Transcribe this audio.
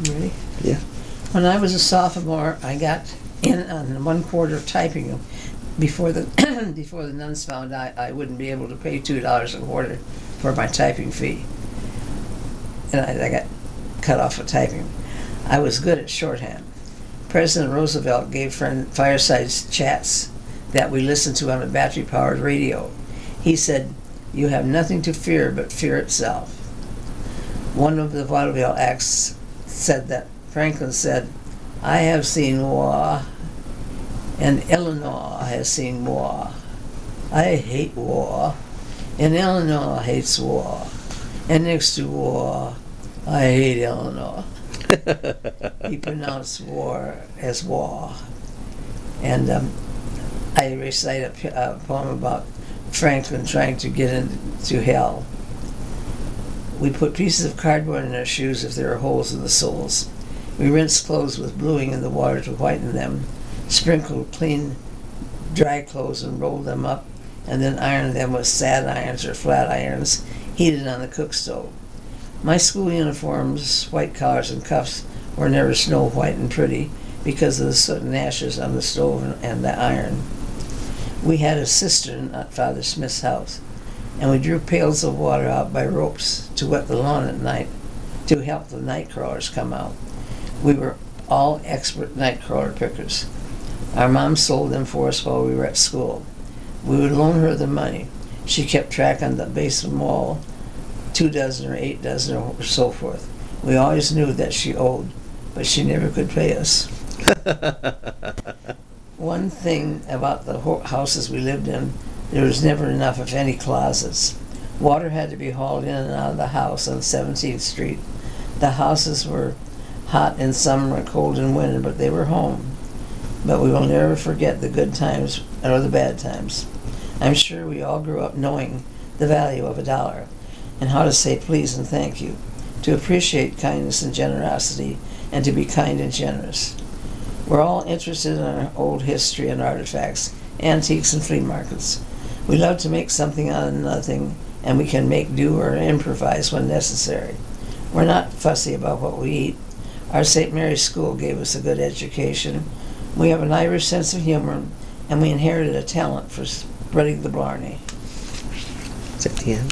Ready? Yeah. When I was a sophomore, I got in on 1/4 of typing before the before the nuns found I wouldn't be able to pay $2 a quarter for my typing fee, and I got cut off of typing. I was good at shorthand. President Roosevelt gave fireside chats that we listened to on a battery-powered radio. He said, "You have nothing to fear but fear itself." One of the vaudeville acts said that Franklin said, "I have seen war, and Elenore has seen war. I hate war, and Elenore hates war. And next to war, I hate Elenore." He pronounced war as war. And I recite a poem about Franklin trying to get into hell. We put pieces of cardboard in our shoes if there are holes in the soles. We rinsed clothes with bluing in the water to whiten them, sprinkled clean dry clothes and rolled them up, and then ironed them with sad irons or flat irons heated on the cook stove. My school uniforms, white collars and cuffs, were never snow white and pretty because of the soot and ashes on the stove and the iron. We had a cistern at Father Smith's house, and we drew pails of water out by ropes to wet the lawn at night to help the night crawlers come out. We were all expert night crawler pickers. Our mom sold them for us while we were at school. We would loan her the money. She kept track on the basement wall, 2 dozen or 8 dozen or so forth. We always knew that she owed, but she never could pay us. One thing about the houses we lived in, there was never enough of any closets. Water had to be hauled in and out of the house on 17th Street. The houses were hot in summer and cold in winter, but they were home. But we will never forget the good times or the bad times. I'm sure we all grew up knowing the value of $1 and how to say please and thank you, to appreciate kindness and generosity, and to be kind and generous. We're all interested in our old history and artifacts, antiques and flea markets. We love to make something out of nothing, and we can make do or improvise when necessary. We're not fussy about what we eat. Our St. Mary's School gave us a good education. We have an Irish sense of humor, and we inherited a talent for spreading the blarney. Is that the end?